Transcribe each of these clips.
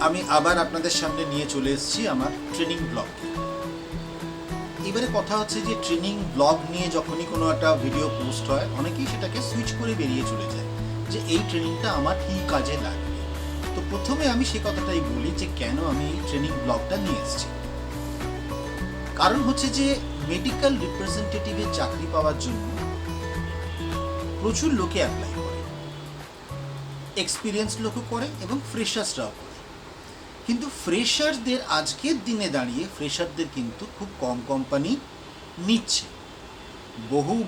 আমি আবার আপনাদের সামনে নিয়ে চলে এসেছি আমার ট্রেনিং ব্লগ। এবারে কথা হচ্ছে যে ট্রেনিং ব্লগ নিয়ে যখনই কোনো একটা ভিডিও পোস্ট হয়, অনেকেই সেটাকে সুইচ করে বেরিয়ে চলে যায় যে এই ট্রেনিংটা আমার কী কাজে লাগবে। তো প্রথমে আমি সে কথাটাই বলি যে কেন আমি এই ট্রেনিং ব্লগটা নিয়ে এসেছি। কারণ হচ্ছে যে মেডিকেল রিপ্রেজেন্টেটিভের চাকরি পাওয়ার জন্য প্রচুর লোকে অ্যাপ্লাই করে, এক্সপিরিয়েন্স লোকও করে এবং ফ্রেশার্সরাও করে। কিন্তু ফ্রেশারদের আজকের দিনে দাঁড়িয়ে ফ্রেশারদের কিন্তু খুব কম কোম্পানি নিচ্ছে।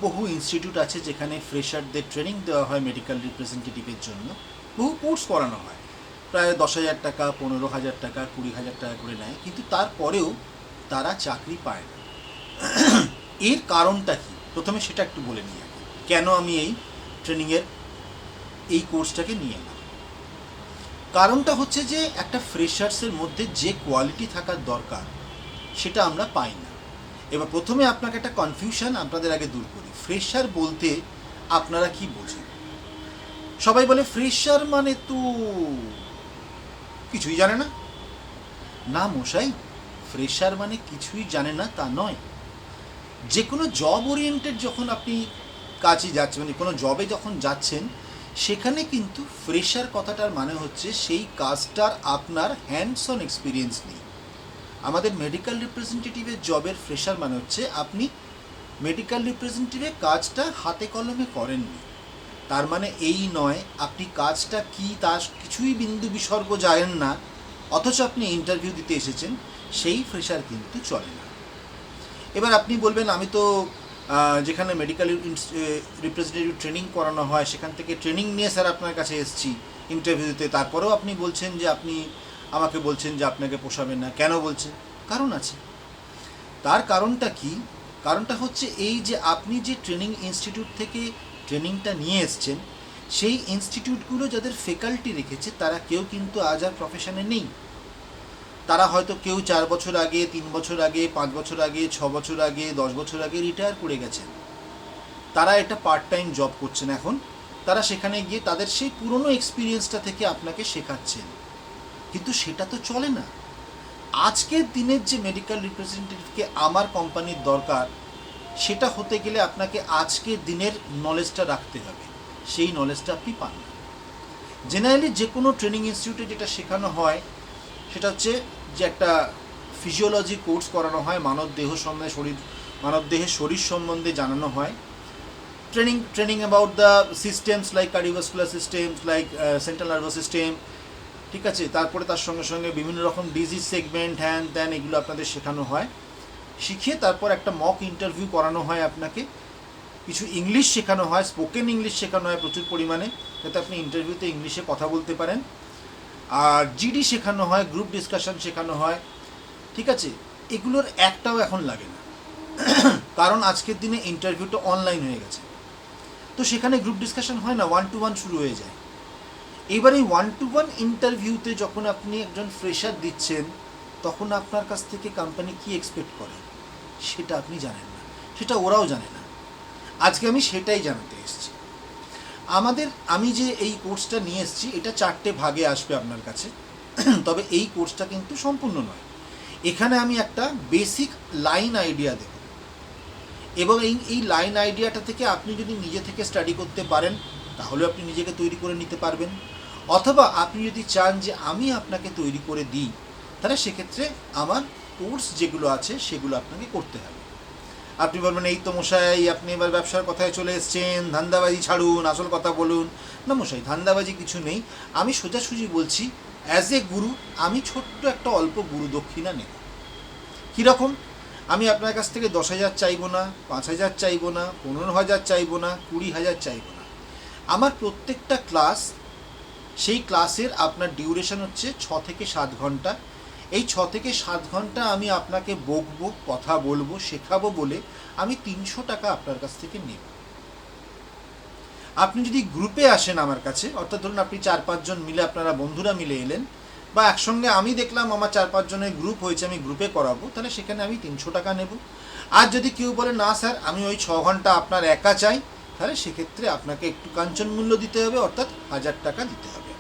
বহু ইনস্টিটিউট আছে যেখানে ফ্রেশারদের ট্রেনিং দেওয়া হয় মেডিকেল রিপ্রেজেন্টেটিভের জন্য, বহু কোর্স করানো হয়, প্রায় 10,000 টাকা, 15,000 টাকা, 20,000 টাকা করে নেয়, কিন্তু তারপরেও তারা চাকরি পায় না। এর কারণটা কি প্রথমে সেটা একটু বলে নিই আগে, কেন আমি এই ট্রেনিংয়ের এই কোর্সটাকে নিয়ে এলাম। কারণটা হচ্ছে যে একটা ফ্রেশার্সের মধ্যে যে কোয়ালিটি থাকার দরকার সেটা আমরা পাই না। এবার প্রথমে আপনাকে একটা কনফিউশন আপনাদের আগে দূর করি। ফ্রেশার বলতে আপনারা কি বোঝেন? সবাই বলে ফ্রেশার মানে তো কিছুই জানে না। না মশাই, ফ্রেশার মানে কিছুই জানে না তা নয়। যে কোনো জব ওরিয়েন্টেড যখন আপনি কাজে যাচ্ছেন, মানে কোনো জবে যখন যাচ্ছেন, সেখানে কিন্তু ফ্রেশার কথাটার মানে হচ্ছে সেই কাজটার আপনার হ্যান্ডস অন এক্সপিরিয়েন্স নেই। আমাদের মেডিকেল রিপ্রেজেন্টেটিভের জবের ফ্রেশার মানে হচ্ছে আপনি মেডিকেল রিপ্রেজেন্টেটিভের কাজটা হাতে কলমে করেননি। তার মানে এই নয় আপনি কাজটা কি তার কিছুই বিন্দু বিসর্গ জানেন না, অথচ আপনি ইন্টারভিউ দিতে এসেছেন, সেই ফ্রেশার কিন্তু চলে না। এবার আপনি বলবেন আমি তো যেখানে মেডিকেল রিপ্রেজেন্টেটিভ ট্রেনিং করানো হয় সেখান থেকে ট্রেনিং নিয়ে স্যার আপনার কাছে এসেছি ইন্টারভিউ দিতে, তারপরেও আপনি বলছেন যে আপনি আমাকে বলছেন যে আপনাকে পোষাবে না। কেন বলছেন? কারণ আছে। তার কারণটা কি? কারণটা হচ্ছে এই যে আপনি যে ট্রেনিং ইনস্টিটিউট থেকে ট্রেনিংটা নিয়ে এসছেন, সেই ইনস্টিটিউটগুলো যাদের ফ্যাকাল্টি রেখেছে তারা কেউ কিন্তু আজ আর প্রফেশনে নেই। তারা হয়তো কেউ 4 বছর আগে, 3 বছর আগে, 5 বছর আগে, 6 বছর আগে, 10 বছর আগে রিটায়ার করে গেছেন। তারা এটা পার্ট টাইম জব করছেন এখন। তারা সেখানে গিয়ে তাদের সেই পুরনো এক্সপিরিয়েন্সটা থেকে আপনাকে শেখাচ্ছেন, কিন্তু সেটা তো চলে না। আজকের দিনের যে মেডিকেল রিপ্রেজেন্টেটিভকে আমার কোম্পানির দরকার, সেটা হতে গেলে আপনাকে আজকের দিনের নলেজটা রাখতে হবে। সেই নলেজটা আপনি পান না। জেনারেলি যে কোনো ট্রেনিং ইনস্টিটিউটে যেটা শেখানো হয় সেটা হচ্ছে যে একটা ফিজিওলজি কোর্স করানো হয়, মানবদেহের শরীর সম্বন্ধে জানানো হয়। Training about the systems like cardiovascular systems, like central nervous system, ঠিক আছে। তারপরে তার সঙ্গে সঙ্গে বিভিন্ন রকম ডিজিজ সেগমেন্ট, হ্যান ত্যান, এগুলো আপনাদের শেখানো হয়। শিখিয়ে তারপর একটা মক ইন্টারভিউ করানো হয় আপনাকে। কিছু ইংলিশ শেখানো হয়, স্পোকেন ইংলিশ শেখানো হয় প্রচুর পরিমাণে, যাতে আপনি ইন্টারভিউতে ইংলিশে কথা বলতে পারেন। আর জিডি শেখানো হয়, গ্রুপ ডিসকাশন শেখানো হয়, ঠিক আছে। এগুলোর একটাও এখন লাগে না, কারণ আজকের দিনে ইন্টারভিউটা অনলাইন হয়ে গেছে। তো সেখানে গ্রুপ ডিসকাশন হয় না, 1-to-1 শুরু হয়ে যায়। এবার এই 1-to-1 ইন্টারভিউতে যখন আপনি একজন ফ্রেশার দিচ্ছেন, তখন আপনার কাছ থেকে কোম্পানি কি এক্সপেক্ট করে সেটা আপনি জানেন না, সেটা ওরাও জানে না। আজকে আমি সেটাই জানাতে এসেছি। আমি যে এই কোর্সটা নিয়ে এসেছি, এটা 4টে ভাগে আসবে আপনার কাছে। তবে এই কোর্সটা কিন্তু সম্পূর্ণ নয়। এখানে আমি একটা বেসিক লাইন আইডিয়া দেব, এবং এই লাইন আইডিয়াটা থেকে আপনি যদি নিজে থেকে স্টাডি করতে পারেন তাহলে আপনি নিজেকে তৈরি করে নিতে পারবেন। অথবা আপনি যদি চান যে আমি আপনাকে তৈরি করে দিই, তাহলে সেক্ষেত্রে আমার কোর্স যেগুলো আছে সেগুলো আপনাকে করতে হবে। আপনি বলবেন এই তো মশাই আপনি এবার ব্যবসার কথায় চলে এসছেন, ধান্দাবাজি ছাড়ুন, আসল কথা বলুন। না মশাই, ধান্দাবাজি কিছু নেই। আমি সোজাসুজি বলছি, অ্যাজ এ গুরু আমি ছোট্ট একটা অল্প গুরু দক্ষিণা নেব। কীরকম? আমি আপনার কাছ থেকে 10,000 চাইবো না, 5,000 চাইবো না, 15,000 চাইবো না, 20,000 চাইবো না। আমার প্রত্যেকটা ক্লাস, সেই ক্লাসের আপনার ডিউরেশন হচ্ছে 6 থেকে 7 ঘন্টা। এই 6 থেকে 7 ঘন্টা আমি আপনাকে বকবো, কথা বলবো, শেখাবো বলে আমি 300 টাকা আপনার কাছ থেকে নেব। আপনি যদি গ্রুপে আসেন আমার কাছে, অর্থাৎ ধরুন আপনি 4-5 জন মিলে, আপনারা বন্ধুরা মিলে এলেন, বা একসঙ্গে আমি দেখলাম আমার 4-5 জনের গ্রুপ হয়েছে, আমি গ্রুপে করাবো, তাহলে সেখানে আমি 300 টাকা নেব। আর যদি কেউ বলে না স্যার আমি ওই 6 ঘন্টা আপনার একা চাই, তাহলে সেক্ষেত্রে আপনাকে একটু কাঞ্চন মূল্য দিতে হবে, অর্থাৎ 1,000 টাকা দিতে হবে।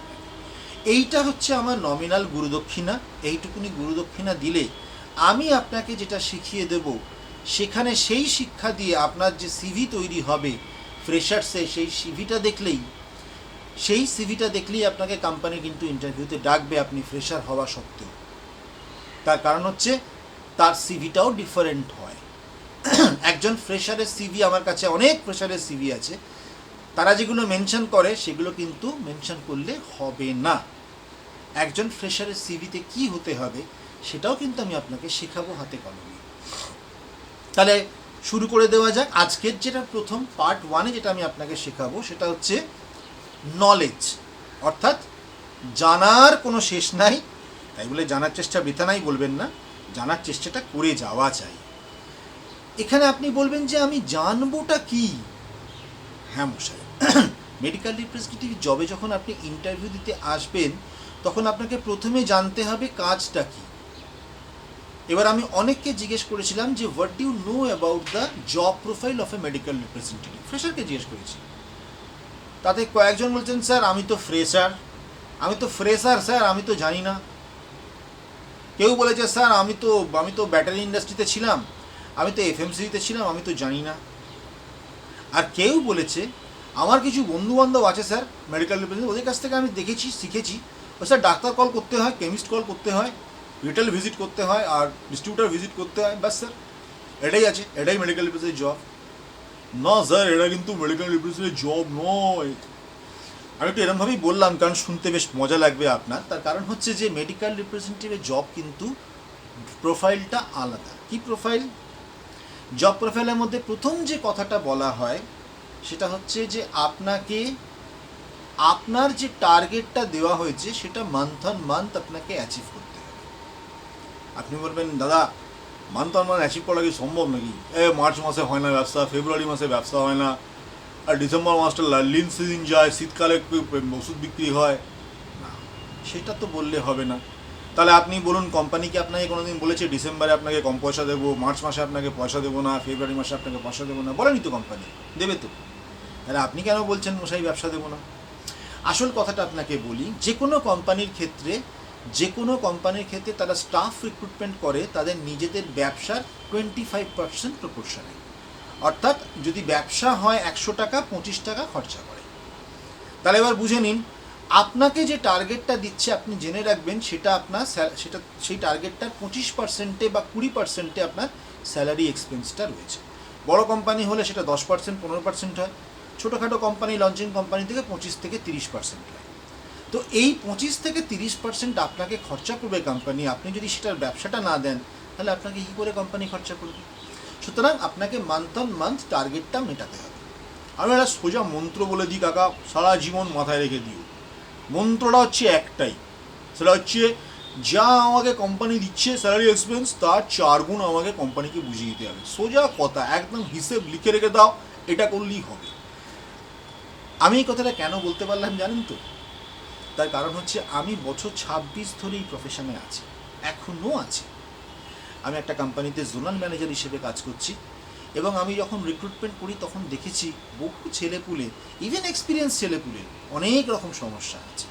এইটা হচ্ছে আমার নমিনাল গুরুদক্ষিণা। এইটুকুনি গুরুদক্ষিণা দিলে আমি আপনাকে যেটা শিখিয়ে দেব, সেখানে সেই শিক্ষা দিয়ে আপনার যে সিভি তৈরি হবে ফ্রেশার্সে, সেই সিভিটা দেখলেই আপনাকে কোম্পানি কিন্তু ইন্টারভিউতে ডাকবে, আপনি ফ্রেশার হওয়া সত্ত্বেও। তার কারণ হচ্ছে তার সিভিটাও ডিফারেন্ট হয়। একজন ফ্রেশারের সিভি, আমার কাছে অনেক ফ্রেশারের সিভি আছে, তারা যেগুলো মেনশন করে সেগুলো কিন্তু মেনশন করলে হবে না। একজন ফ্রেশারের সিভিতে কি হতে হবে সেটাও কিন্তু আমি আপনাকে শেখাবো হাতে কলমে। তাহলে শুরু করে দেওয়া যাক। আজকের যেটা প্রথম পার্ট 1-এ যেটা আমি আপনাকে শেখাবো সেটা হচ্ছে নলেজ, অর্থাৎ জানার কোনো শেষ নাই। তাই বলে জানার চেষ্টা বৃথা নাই বলবেন না, জানার চেষ্টাটা করে যাওয়া চাই। এখানে আপনি বলবেন যে আমি জানবোটা কি? হ্যাঁ মশাই, মেডিকেল রিপ্রেজেন্টেটিভ জবে যখন আপনি ইন্টারভিউ দিতে আসবেন তখন আপনাকে প্রথমে জানতে হবে কাজটা কি। এবার আমি অনেককে জিজ্ঞেস করেছিলাম যে what do you know about the job profile of a medical representative, ফ্রেশারকে জিজ্ঞেস করেছি। তাতে কয়েকজন বলছেন স্যার আমি তো ফ্রেশার স্যার, আমি তো জানি না। কেউ বলেছে স্যার আমি তো ব্যাটারি ইন্ডাস্ট্রিতে ছিলাম, আমি তো এফএমসিতে ছিলাম, আমি তো জানি না। আর কেউ বলেছে আমার কিছু বন্ধুবান্ধব আছে স্যার মেডিকেল রিপ্রেজেন্টেটিভ, ওদের কাছ থেকে আমি দেখেছি, শিখেছি, ও স্যার ডাক্তার কল করতে হয়, কেমিস্ট কল করতে হয়, রিটেল ভিজিট করতে হয়, আর ডিস্ট্রিবিউটার ভিজিট করতে হয়, বাস স্যার এটাই আছে, এটাই মেডিকেল রিপ্রেজেন্টেটিভ জব। না স্যার, এটা কিন্তু মেডিকেল রিপ্রেজেন্টেটিভ জব নয়। আমি একটু এরমভাবেই বললাম কারণ শুনতে বেশ মজা লাগবে আপনার। তার কারণ হচ্ছে যে মেডিকেল রিপ্রেজেন্টেটিভের জব কিন্তু প্রোফাইলটা আলাদা। কি প্রোফাইল? জব প্রোফাইলের মধ্যে প্রথম যে কথাটা বলা হয় সেটা হচ্ছে যে আপনাকে আপনার যে টার্গেটটা দেওয়া হয়েছে সেটা মান্থ অন মান্থ আপনাকে অ্যাচিভ করতে হবে। আপনি বলবেন দাদা মান্থ অন মান্থ অ্যাচিভ করা কি সম্ভব নাকি? মার্চ মাসে হয় না ব্যবসা, ফেব্রুয়ারি মাসে ব্যবসা হয় না, আর ডিসেম্বর মাসটা লিন সিজন যায়, শীতকালে ওষুধ বিক্রি হয় না। সেটা তো বললে হবে না। তাহলে আপনি বলুন কোম্পানি কি আপনাকে কোনোদিন বলেছে ডিসেম্বরে আপনাকে কম পয়সা দেবো, মার্চ মাসে আপনাকে পয়সা দেবো না, ফেব্রুয়ারি মাসে আপনাকে পয়সা দেবো না? বলেনি তো কোম্পানি, দেবে তো। তাহলে আপনি কেন বলছেন মশাই ব্যবসা দেবো না? আসল কথাটা আপনাকে বলি, যে কোনো কোম্পানির ক্ষেত্রে তারা স্টাফ রিক্রুটমেন্ট করে তাদের নিজেদের ব্যবসার 25% প্রপোর্শনে। অর্থাৎ যদি ব্যবসা হয় 100 টাকা, 25 টাকা খরচা করে। তাহলে এবার বুঝে নিন, আপনাকে যে টার্গেটটা দিচ্ছে আপনি জেনে রাখবেন সেই টার্গেটটার 25% বা 20% আপনার স্যালারি এক্সপেন্সটা রয়েছে। বড় কোম্পানি হলে সেটা 10%, 15% হয়। ছোটোখাটো কোম্পানি, লঞ্চিং কোম্পানি থেকে 25 থেকে 30% হয়। তো এই 25 থেকে 30% আপনাকে খরচা করবে কোম্পানি। আপনি যদি সেটার ব্যবসাটা না দেন তাহলে আপনাকে কী করে কোম্পানি খরচা করবে? সুতরাং আপনাকে মান্থ অন মান্থ টার্গেটটা মেটাতে হবে। আমি একটা সোজা মন্ত্র বলে দিই কাকা, সারা জীবন মাথায় রেখে দিও। মন্ত্রটা হচ্ছে একটাই, সেটা হচ্ছে যা আমাকে কোম্পানি দিচ্ছে স্যালারি এক্সপেন্স তার 4 গুণ আমাকে কোম্পানিকে বুঝিয়ে দিতে হবে। সোজা কথা, একদম হিসেব লিখে রেখে দাও, এটা করলেই হবে। আমি এই কথাটা কেন বলতে পারলাম জানেন তো? তার কারণ হচ্ছে আমি বছর 26 ধরে এই প্রফেশনে আছি, এখনও আছি। আমি একটা কোম্পানিতে জোনাল ম্যানেজার হিসেবে কাজ করছি, এবং আমি যখন রিক্রুটমেন্ট করি তখন দেখেছি বহু ছেলেপুলে, ইভেন এক্সপিরিয়েন্স ছেলেপুলে অনেক রকম সমস্যা আছে।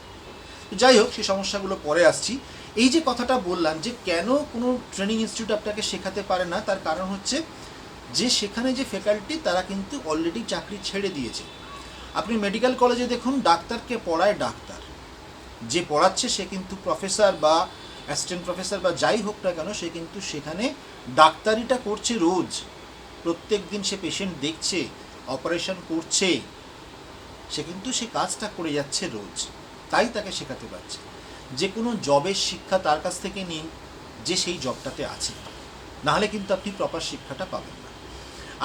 যাই হোক, সেই সমস্যাগুলো পরে আসছি। এই যে কথাটা বললাম যে কেন কোনো ট্রেনিং ইনস্টিটিউট আপনাকে শেখাতে পারে না, তার কারণ হচ্ছে যে সেখানে যে ফ্যাকাল্টি তারা কিন্তু অলরেডি চাকরি ছেড়ে দিয়েছে। আপনি মেডিকেল কলেজে দেখুন, ডাক্তারকে পড়ায় ডাক্তার, যে পড়াচ্ছে সে কিন্তু প্রফেসর বা অ্যাসিস্ট্যান্ট প্রফেসর বা যাই হোক না কেন, সে কিন্তু সেখানে ডাক্তারিটা করছে রোজ, প্রত্যেক দিন সে পেশেন্ট দেখছে, অপারেশন করছে, সে কিন্তু সে কাজটা করে যাচ্ছে রোজ, তাই তাকে শেখাতে পারছে। যে কোনো জবের শিক্ষা তার কাছ থেকে নিন যে সেই জবটাতে আছে, নাহলে কিন্তু আপনি প্রপার শিক্ষাটা পাবেন না।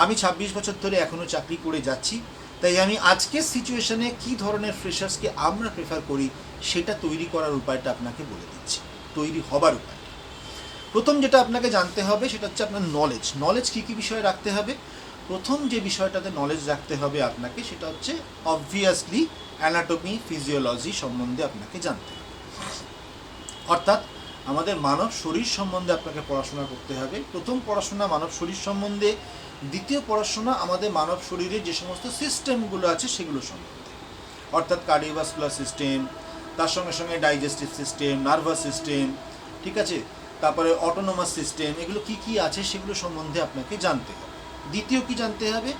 আমি 26 বছর ধরে এখনও চাকরি করে যাচ্ছি, তাই আমি আজকের সিচুয়েশনে কী ধরনের ফ্রেশার্সকে আমরা প্রেফার করি সেটা তৈরি করার উপায়টা আপনাকে বলে দিচ্ছি, তৈরি হবার উপায়। প্রথম যেটা আপনাকে জানতে হবে সেটা হচ্ছে আপনার নলেজ কী কী বিষয়ে রাখতে হবে। প্রথম যে বিষয়টাতে নলেজ রাখতে হবে আপনাকে সেটা হচ্ছে অবভিয়াসলি অ্যানাটমি, ফিজিওলজি সম্বন্ধে আপনাকে জানতে হবে। অর্থাৎ আমাদের মানব শরীর সম্বন্ধে আপনাকে পড়াশোনা করতে হবে। প্রথম পড়াশোনা মানব শরীর সম্বন্ধে, দ্বিতীয় পড়াশোনা আমাদের মানব শরীরে যে সমস্ত সিস্টেমগুলো আছে সেগুলো সম্বন্ধে, অর্থাৎ কার্ডিওভাস্কুলার সিস্টেম, তার সঙ্গে সঙ্গে ডাইজেস্টিভ সিস্টেম, নার্ভাস সিস্টেম, ঠিক আছে, তারপরে অটোনোমাস সিস্টেম, এগুলো কি কি আছে সেগুলো সম্বন্ধে আপনাকে জানতে হবে। দ্বিতীয় কি জানতে হবে,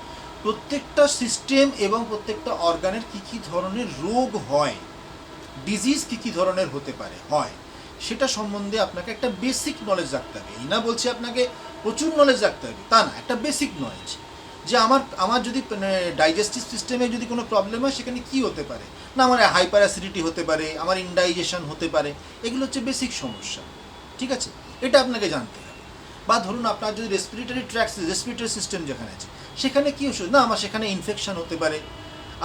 প্রত্যেকটা সিস্টেম এবং প্রত্যেকটা অর্গানের কি কি ধরনের রোগ হয়, ডিজিজ কি কি ধরনের হতে পারে হয়, সেটা সম্বন্ধে আপনাকে একটা বেসিক নলেজ রাখতে হবে। এই না বলছি আপনাকে প্রচুর নলেজ রাখতে হবে, তা না, একটা বেসিক নলেজ যে আমার যদি ডাইজেস্টিভ সিস্টেমে যদি কোনো প্রবলেম হয় সেখানে কি হতে পারে, না আমার হাইপার অ্যাসিডিটি হতে পারে, আমার ইনডাইজেশন হতে পারে, এগুলো হচ্ছে বেসিক সমস্যা, ঠিক আছে, এটা আপনাকে জানতে হবে। বা ধরুন আপনার যদি রেসপিরেটরি সিস্টেম যেখানে আছে সেখানে কী ওষুধ, না আমার সেখানে ইনফেকশন হতে পারে,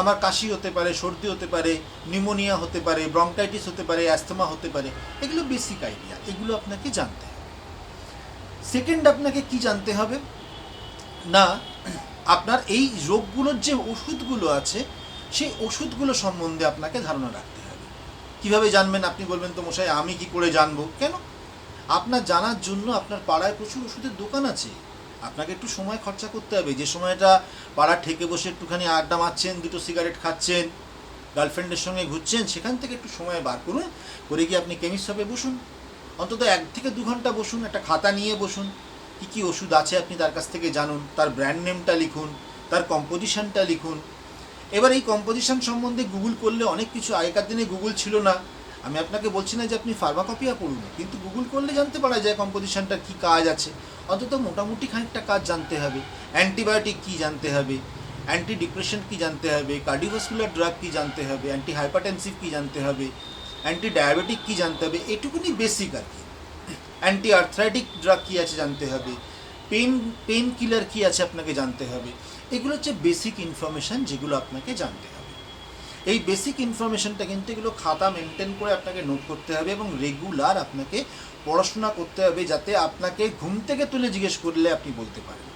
আমার কাশি হতে পারে, সর্দি হতে পারে, নিউমোনিয়া হতে পারে, ব্রঙ্কাইটিস হতে পারে, অ্যাস্থমা হতে পারে, এগুলো বেসিক আইডিয়া, এগুলো আপনাকে জানতে হবে। সেকেন্ড আপনাকে কি জানতে হবে না, আপনার এই রোগগুলোর যে ওষুধগুলো আছে সেই ওষুধগুলো সম্বন্ধে আপনাকে ধারণা রাখতে হবে। কিভাবে জানবেন, আপনি বলবেন তো মশাই আমি কি করে জানবো, কেন, আপনার জানার জন্য আপনার পাড়ায় প্রচুর ওষুধের দোকান আছে, আপনাকে একটু সময় খরচা করতে হবে। যে সময়টা পাড়ার ঠেকে বসে একটুখানি আড্ডা মারছেন, দুটো সিগারেট খাচ্ছেন, গার্লফ্রেন্ডের সঙ্গে ঘুরছেন, সেখান থেকে একটু সময় বার করুন, করে গিয়ে আপনি কেমিস্ট শপে বসুন, অন্তত 1 থেকে 2 ঘন্টা বসুন, একটা খাতা নিয়ে বসুন, কী কী ওষুধ আছে আপনি তার কাছ থেকে জানুন, তার ব্র্যান্ড নেমটা লিখুন, তার কম্পোজিশনটা লিখুন। এবার এই কম্পোজিশন সম্বন্ধে গুগল করলে অনেক কিছু, আগেকার দিনে গুগল ছিল না, আমি আপনাকে বলছি না যে আপনি ফার্মাকপিয়া পড়ুন, কিন্তু গুগল করলে জানতে পারা যায় কম্পোজিশনটার কী কাজ আছে, অন্তত মোটামুটি খানিকটা কাজ জানতে হবে। অ্যান্টিবায়োটিক কী জানতে হবে, অ্যান্টি ডিপ্রেশন কী জানতে হবে, কার্ডিওভাস্কুলার ড্রাগ কী জানতে হবে, অ্যান্টি হাইপারটেনসিভ কী জানতে হবে, অ্যান্টি ডায়াবেটিক কী জানতে হবে, এটুকুনি বেসিক আর কি। অ্যান্টি আর্থ্রাইটিক ড্রাগ কী আছে জানতে হবে, পেন কিলার কী আছে আপনাকে জানতে হবে, এগুলো হচ্ছে বেসিক ইনফরমেশান যেগুলো আপনাকে জানতে হবে। এই বেসিক ইনফরমেশনটা কিন্তু এগুলো খাতা মেনটেন করে আপনাকে নোট করতে হবে এবং রেগুলার আপনাকে পড়াশোনা করতে হবে, যাতে আপনাকে ঘুম থেকে তুলে জিজ্ঞেস করলে আপনি বলতে পারেন।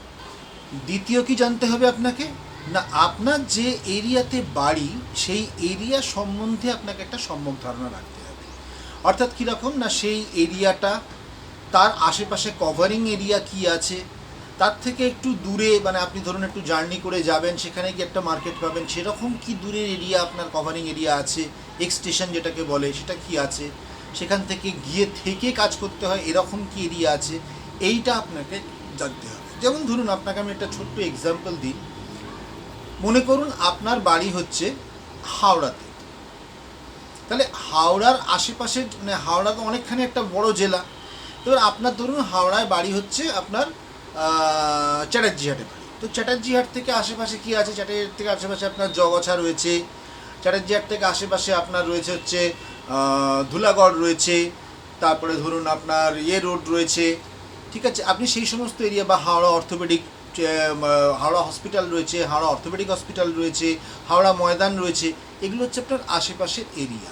দ্বিতীয় কি জানতে হবে আপনাকে, না আপনার যে এরিয়াতে বাড়ি সেই এরিয়া সম্বন্ধে আপনাকে একটা সম্যক ধারণা রাখতে হবে। অর্থাৎ কীরকম, না সেই এরিয়াটা, তার আশেপাশে কভারিং এরিয়া কি আছে, তার থেকে একটু দূরে, মানে আপনি ধরুন একটু জার্নি করে যাবেন, সেখানে কি একটা মার্কেট পাবেন, সেরকম কি দূরের এরিয়া আপনার কভারিং এরিয়া আছে, এক্সটেশন যেটাকে বলে সেটা কি আছে, সেখান থেকে গিয়ে থেকে কাজ করতে হয় এরকম কি এরিয়া আছে, এইটা আপনাকে জানতে হবে। যেমন ধরুন আপনাকে আমি একটা ছোট্ট এক্সাম্পল দিই, মনে করুন আপনার বাড়ি হচ্ছে হাওড়াতে, তাহলে হাওড়ার আশেপাশে, মানে হাওড়া তো অনেকখানি একটা বড় জেলা, এবার আপনার ধরুন হাওড়ায় বাড়ি হচ্ছে আপনার চ্যাটার্জিহাটে বাড়ি, তো চ্যাটার্জিহাট থেকে আশেপাশে কি আছে, চ্যাটার্জিহাট থেকে আশেপাশে আপনার জগছা রয়েছে, চ্যাটার্জিহাট থেকে আশেপাশে আপনার রয়েছে হচ্ছে ধুলাগড় রয়েছে, তারপরে ধরুন আপনার রোড রয়েছে, ঠিক আছে, আপনি সেই সমস্ত এরিয়া, বা হাওড়া অর্থোপেডিক, হাওড়া হসপিটাল রয়েছে, হাওড়া অর্থোপেডিক হসপিটাল রয়েছে, হাওড়া ময়দান রয়েছে, এগুলো হচ্ছে আপনার আশেপাশের এরিয়া।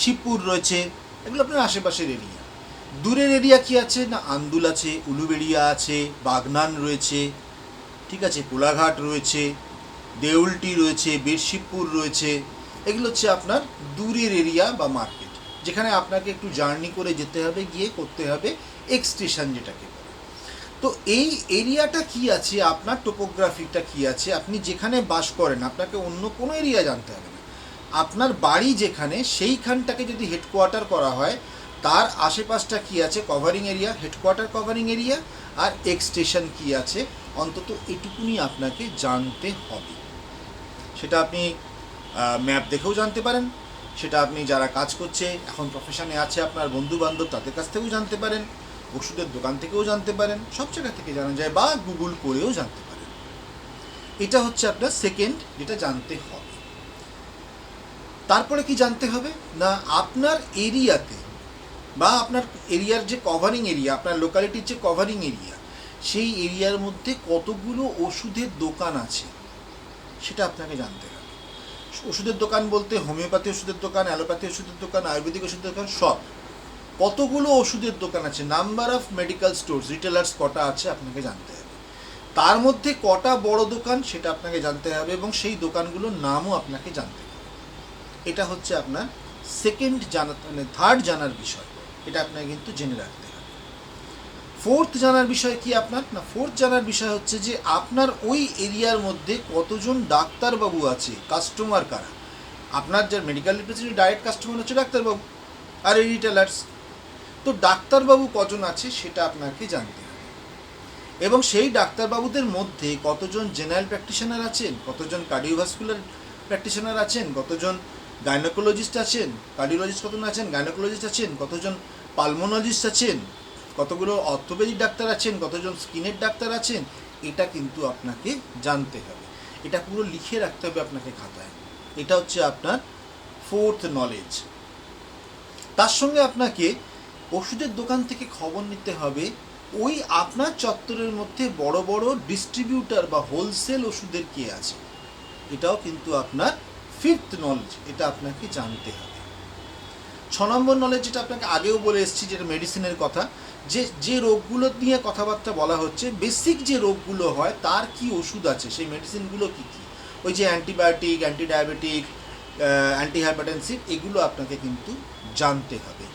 শিবপুর রয়েছে, এগুলো আপনার আশেপাশের এরিয়া। দূরের এরিয়া কি আছে, না আন্দুল আছে, উলুবেড়িয়া আছে, বাগনান রয়েছে, ঠিক আছে, কোলাঘাট রয়েছে, দেউলটি রয়েছে, বীরশিবপুর রয়েছে, এগুলো হচ্ছে আপনার দূরের এরিয়া বা মার্কেট, যেখানে আপনাকে একটু জার্নি করে যেতে হবে, গিয়ে করতে হবে এক্সটেশন যেটাকে বলে। তো এই এরিয়াটা কি আছে, আপনার টোপোগ্রাফিটা কি আছে, আপনি যেখানে বাস করেন আপনাকে অন্য কোনো এরিয়া জানতে হবে না, আপনার বাড়ি যেখানে সেইখানটাকে যদি হেডকোয়ার্টার করা হয়, তার আশেপাশটা কি আছে, covering area, headquarter covering area, আর এক্সটেশন কি আছে, অন্তত এটুকুনি আপনাকে জানতে হবে। সেটা আপনি ম্যাপ দেখেও জানতে পারেন, সেটা আপনি যারা কাজ করছে এখন প্রফেশনে আছে আপনার বন্ধু বান্ধব তাদের কাছ থেকেও জানতে পারেন, ওষুধের দোকান থেকেও জানতে পারেন, সব জায়গা থেকে জানা যায়, বা গুগল করেও জানতে পারেন। এটা হচ্ছে আপনার সেকেন্ড যেটা জানতে হবে। তারপরে কি জানতে হবে, না আপনার এরিয়াতে বা আপনার এরিয়ার যে কভারিং এরিয়া, আপনার লোকালিটির যে কভারিং এরিয়া, সেই এরিয়ার মধ্যে কতগুলো ওষুধের দোকান আছে সেটা আপনাকে জানতে হবে। ওষুধের দোকান বলতে হোমিওপ্যাথি ওষুধের দোকান, অ্যালোপ্যাথি ওষুধের দোকান, আয়ুর্বেদিক ওষুধের দোকান, সব কতগুলো ওষুধের দোকান আছে, number of medical stores, retailers কটা আছে আপনাকে জানতে হবে, তার মধ্যে কটা বড় দোকান সেটা আপনাকে জানতে হবে, এবং সেই দোকানগুলোর নামও আপনাকে জানতে হবে। এটা হচ্ছে আপনার সেকেন্ড জানা, মানে থার্ড জানার বিষয়, এটা আপনাকে কিন্তু জেনে রাখতে হবে। ফোর্থ জানার বিষয় কি আপনার, না ফোর্থ জানার বিষয় হচ্ছে যে আপনার ওই এরিয়ার মধ্যে কতজন ডাক্তারবাবু আছে, কাস্টমার কারা, আপনার যে মেডিকেল রিপ্রেজেন্টেটিভ ডাইরেক্ট কাস্টমার হচ্ছে ডাক্তারবাবু আর এই রিটেলার্স। তো ডাক্তারবাবু কজন আছে সেটা আপনাকে জানতে হবে, এবং সেই ডাক্তারবাবুদের মধ্যে কতজন জেনারেল প্র্যাকটিশনার আছেন, কতজন কার্ডিওভাস্কুলার প্র্যাকটিশনার আছেন, কতজন গাইনোকোলজিস্ট আছেন, কার্ডিওলজিস্ট কতজন আছেন, গাইনোকোলজিস্ট আছেন, কতজন পালমোলজিস্ট আছেন, কতগুলো অর্থোপেডিক ডাক্তার আছেন, কতজন স্কিনের ডাক্তার আছেন, এটা কিন্তু আপনাকে জানতে হবে। এটা পুরো লিখে রাখতে হবে আপনাকে খাতায়। এটা হচ্ছে আপনার ফোর্থ নলেজ। তার সঙ্গে আপনাকে ওষুধের দোকান থেকে খবর নিতে হবে ওই আপনার চত্বরের মধ্যে বড় বড় ডিস্ট্রিবিউটার বা হোলসেল ওষুধের কে আছে, এটাও কিন্তু আপনার ফিফথ নলেজ, এটা আপনাকে জানতে হবে। 6 নম্বর নলেজ, যেটা আপনাকে আগেও বলে এসেছি, যেটা মেডিসিনের কথা, যে রোগগুলো নিয়ে কথাবার্তা বলা হচ্ছে, বেসিক যে রোগগুলো হয় তার কি ওষুধ আছে, সেই মেডিসিনগুলো কী কী, ওই যে অ্যান্টিবায়োটিক, অ্যান্টিডায়াবেটিক, অ্যান্টিহাইপারটেনসিভ, এগুলো আপনাকে কিন্তু জানতে হবে,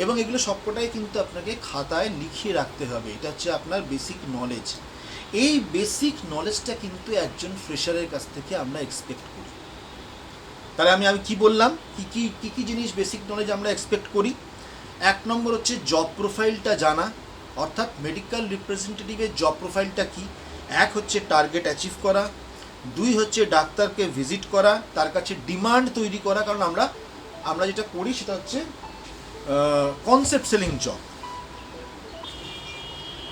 এবং এগুলো সবকটাই কিন্তু আপনাকে খাতায় লিখিয়ে রাখতে হবে। এটা হচ্ছে আপনার বেসিক নলেজ। এই বেসিক নলেজটা কিন্তু একজন ফ্রেশারের কাছ থেকে আমরা এক্সপেক্ট করি। তাহলে আমি কি বললাম, কি জিনিস বেসিক নলেজ আমরা এক্সপেক্ট করি? 1 নম্বর হচ্ছে জব প্রোফাইলটা জানা, অর্থাৎ মেডিকেল রিপ্রেজেন্টেটিভের জব প্রোফাইলটা কি। 1 হচ্ছে টার্গেট অ্যাচিভ করা, 2 হচ্ছে ডাক্তারকে ভিজিট করা, তার কাছে ডিমান্ড তৈরি করা, কারণ আমরা যেটা করি সেটা হচ্ছে কনসেপ্ট সেলিং জব।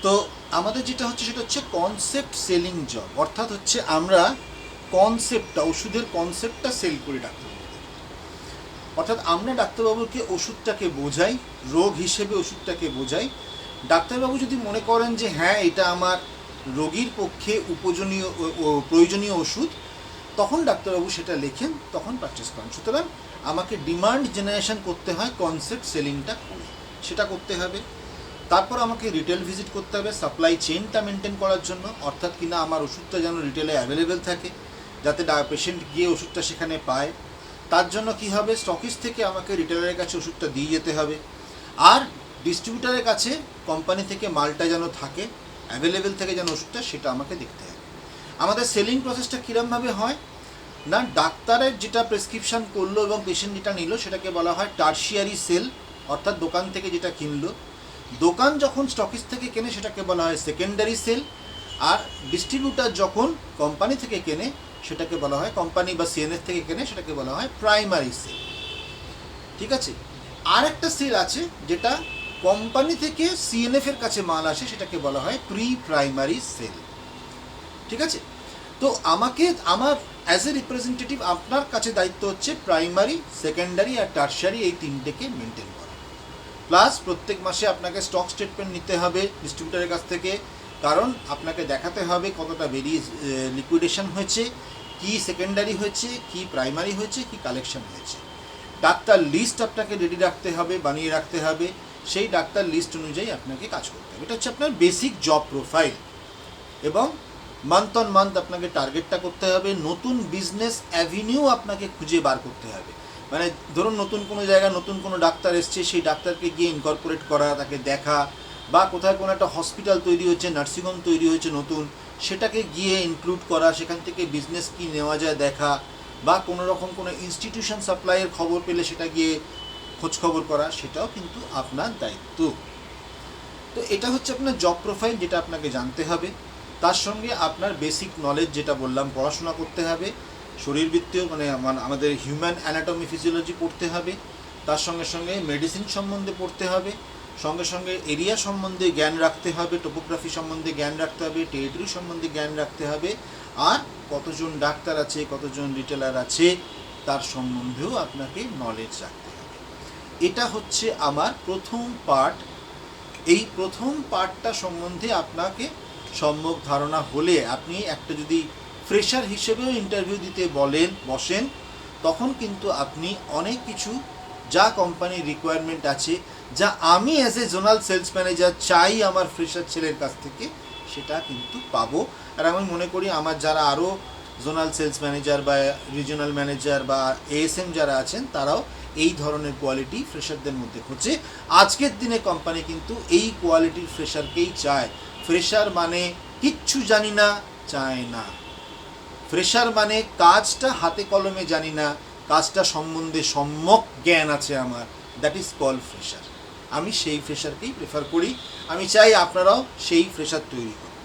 তো আমাদের যেটা হচ্ছে সেটা হচ্ছে কনসেপ্ট সেলিং জব, অর্থাৎ হচ্ছে আমরা কনসেপ্টটা, ওষুধের কনসেপ্টটা সেল করি ডাক্তারবাবুদের। অর্থাৎ আমরা ডাক্তারবাবুকে ওষুধটাকে বোঝাই, রোগ হিসেবে ওষুধটাকে বোঝাই। ডাক্তারবাবু যদি মনে করেন যে হ্যাঁ এটা আমার রোগীর পক্ষে প্রয়োজনীয় ওষুধ, তখন ডাক্তারবাবু সেটা লেখেন, তখন পারচেস করেন। সুতরাং আমাকে ডিমান্ড জেনারেশন করতে হয় কনসেপ্ট সেলিংটা করে, সেটা করতে হবে। তারপর আমাকে রিটেল ভিজিট করতে হবে সাপ্লাই চেইনটা মেনটেন করার জন্য, অর্থাৎ কিনা আমার ওষুধটা যেন রিটেলে অ্যাভেলেবেল থাকে, যাতে পেশেন্ট গিয়ে ওষুধটা সেখানে পায়। তার জন্য কি হবে, স্টকিস্ট থেকে আমাকে রিটেলারের কাছে ওষুধটা দিয়ে যেতে হবে, আর ডিস্ট্রিবিউটারের কাছে কোম্পানি থেকে মালটা যেন থাকে, অ্যাভেলেবেল থেকে যেন ওষুধটা, সেটা আমাকে দেখতে হবে। আমাদের সেলিং প্রসেসটা কীরমভাবে হয় না, ডাক্তারের যেটা প্রেসক্রিপশান করলো এবং পেশেন্ট যেটা নিল সেটাকে বলা হয় টার্সিয়ারি সেল, অর্থাৎ দোকান থেকে যেটা কিনলো। দোকান যখন স্টকিস্ট থেকে কেনে সেটাকে বলা হয় সেকেন্ডারি সেল, আর ডিস্ট্রিবিউটার যখন কোম্পানি থেকে কেনে সেটাকে বলা হয়, কোম্পানি বা সিএনএফ থেকে কেনে সেটাকে বলা হয় প্রাইমারি সেল। ঠিক আছে, আর একটা সেল আছে যেটা কোম্পানি থেকে সিএনএফ এর কাছে মাল আসে, সেটাকে বলা হয় প্রি প্রাইমারি সেল। ঠিক আছে, তো আমার অ্যাজ এ রিপ্রেজেন্টেটিভ আপনার কাছে দায়িত্ব হচ্ছে প্রাইমারি, সেকেন্ডারি আর টার্সিয়ারি, এই তিনটেকে মেনটেন করা। প্লাস প্রত্যেক মাসে আপনাকে স্টক স্টেটমেন্ট নিতে হবে ডিস্ট্রিবিউটারের কাছ থেকে, কারণ আপনাকে দেখাতে হবে কতটা লিকুইডেশন হয়েছে, কি সেকেন্ডারি হয়েছে, কি প্রাইমারি হয়েছে, কি কালেকশন হয়েছে। ডাক্তার লিস্ট আপনাকে রেডি রাখতে হবে, বানিয়ে রাখতে হবে, সেই ডাক্তার লিস্ট অনুযায়ী আপনাকে কাজ করতে হবে। এটা হচ্ছে আপনার বেসিক জব প্রোফাইল। এবং মান্থ অন মান্থ আপনাকে টার্গেটটা করতে হবে, নতুন বিজনেস অ্যাভিনিউ আপনাকে খুঁজে বার করতে হবে। মানে ধরুন নতুন কোনো জায়গায় নতুন কোনো ডাক্তার এসছে, সেই ডাক্তারকে গিয়ে ইনকর্পোরেট করা, তাকে দেখা, বা কোথায় কোনো একটা হসপিটাল তৈরি হচ্ছে, নার্সিংহোম তৈরি হয়েছে নতুন, সেটাকে গিয়ে ইনক্লুড করা, সেখান থেকে বিজনেস কি নেওয়া যায় দেখা, বা কোনো রকম কোনো ইনস্টিটিউশন সাপ্লাইয়ের খবর পেলে সেটা গিয়ে খোঁজখবর করা, সেটাও কিন্তু আপনার দায়িত্ব। তো এটা হচ্ছে আপনার জব প্রোফাইল, যেটা আপনাকে জানতে হবে। তার সঙ্গে আপনার বেসিক নলেজ, যেটা বললাম, পড়াশোনা করতে হবে, শরীরবৃত্তীয় মানে আমাদের হিউম্যান অ্যানাটমি ফিজিওলজি পড়তে হবে, তার সঙ্গে সঙ্গে মেডিসিন সম্বন্ধে পড়তে হবে, সঙ্গে সঙ্গে এরিয়া সম্বন্ধে জ্ঞান রাখতে হবে, টোপোগ্রাফি সম্বন্ধে জ্ঞান রাখতে হবে, টেরিটরি সম্বন্ধে জ্ঞান রাখতে হবে, আর কতজন ডাক্তার আছে, কতজন রিটেলার আছে, তার সম্বন্ধেও আপনাকে নলেজ রাখতে হবে। এটা হচ্ছে আমার প্রথম পার্ট। এই প্রথম পার্টটা সম্বন্ধে আপনাকে সম্যক ধারণা হলে, আপনি একটা যদি ফ্রেশার হিসেবেও ইন্টারভিউ দিতে বসেন, তখন কিন্তু আপনি অনেক কিছু, যা কোম্পানির রিকোয়ারমেন্ট আছে, যা আমি as a zonal sales manager চাই আমার ফ্রেশার ছেলের কাছ থেকে, সেটা কিন্তু পাবো। আর আমি মনে করি আমার যারা আরও জোনাল সেলস ম্যানেজার বা রিজিওনাল ম্যানেজার বা এএসএম যারা আছেন, তারাও এই ধরনের কোয়ালিটি ফ্রেশারদের মধ্যে খুঁজছে। আজকের দিনে কোম্পানি কিন্তু এই কোয়ালিটির ফ্রেশারকেই চায়। ফ্রেশার মানে কিচ্ছু জানি না চায় না, ফ্রেশার মানে কাজটা হাতে কলমে জানি না, কাজটা সম্বন্ধে সম্যক জ্ঞান আছে আমার, দ্যাট ইজ কল ফ্রেশার। আমি সেই ফ্রেশারকেই প্রেফার করি। আমি চাই আপনারাও সেই ফ্রেশার তৈরি করুন।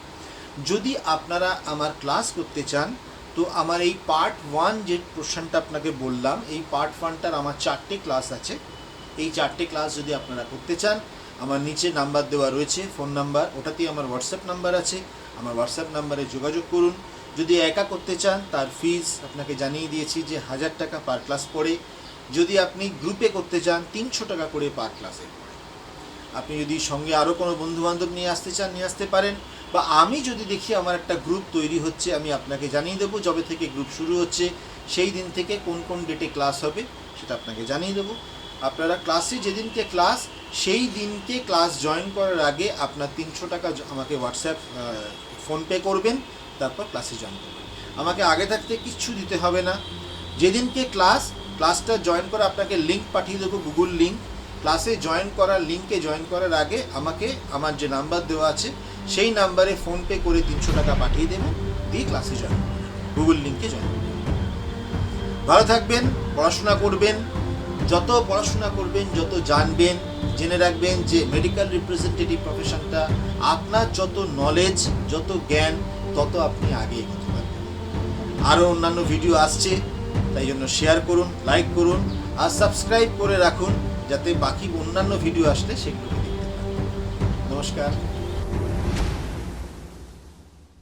যদি আপনারা আমার ক্লাস করতে চান, তো আমার এই পার্ট 1 যে পোর্শনটা আপনাকে বললাম, এই পার্ট 1টার আমার 4টে ক্লাস আছে। এই 4টে ক্লাস যদি আপনারা করতে চান, আমার নিচে নাম্বার দেওয়া রয়েছে, ফোন নাম্বার, ওটাতেই আমার হোয়াটসঅ্যাপ নাম্বার আছে। আমার হোয়াটসঅ্যাপ নাম্বারে যোগাযোগ করুন। যদি একা করতে চান, তার ফিজ আপনাকে জানিয়ে দিয়েছি যে 1000 টাকা পার ক্লাস পড়ে। যদি আপনি গ্রুপে করতে চান, 300 টাকা করে পার ক্লাসে পড়ে। আপনি যদি সঙ্গে আরও কোনো বন্ধুবান্ধব নিয়ে আসতে চান, নিয়ে আসতে পারেন। বা আমি যদি দেখি আমার একটা গ্রুপ তৈরি হচ্ছে, আমি আপনাকে জানিয়ে দেবো যবে থেকে গ্রুপ শুরু হচ্ছে সেই দিন থেকে কোন কোন ডেটে ক্লাস হবে সেটা আপনাকে জানিয়ে দেবো। আপনারা ক্লাসে যেদিনকে ক্লাস, সেই দিনকে ক্লাস জয়েন করার আগে আপনার 300 টাকা আমাকে হোয়াটসঅ্যাপ ফোনপে করবেন, তারপর ক্লাসে জয়েন করবেন। আমাকে আগে থাকতে কিচ্ছু দিতে হবে না। যেদিনকে ক্লাসটা জয়েন করে আপনাকে লিঙ্ক পাঠিয়ে দেবো, গুগল লিঙ্ক। ক্লাসে জয়েন করার লিঙ্কে জয়েন করার আগে আমাকে আমার যে নাম্বার দেওয়া আছে সেই নাম্বারে ফোনপে করে 300 টাকা পাঠিয়ে দেবেন, দিয়ে ক্লাসে জয়েন করবেন, গুগল লিঙ্কে জয়েন করবেন। ভালো থাকবেন, পড়াশোনা করবেন। যত পড়াশোনা করবেন, যত জানবেন, জেনে রাখবেন যে মেডিকেল রিপ্রেজেন্টেটিভ প্রফেশনটা আপনার যত নলেজ, যত জ্ঞান, তত আপনি আগে এগোতে পারবেন। আরও অন্যান্য ভিডিও আসছে, তাই জন্য শেয়ার করুন, লাইক করুন আর সাবস্ক্রাইব করে রাখুন, যাতে বাকি অন্যান্য ভিডিও আসলে সেগুলোকে দেখতে পারেন। নমস্কার।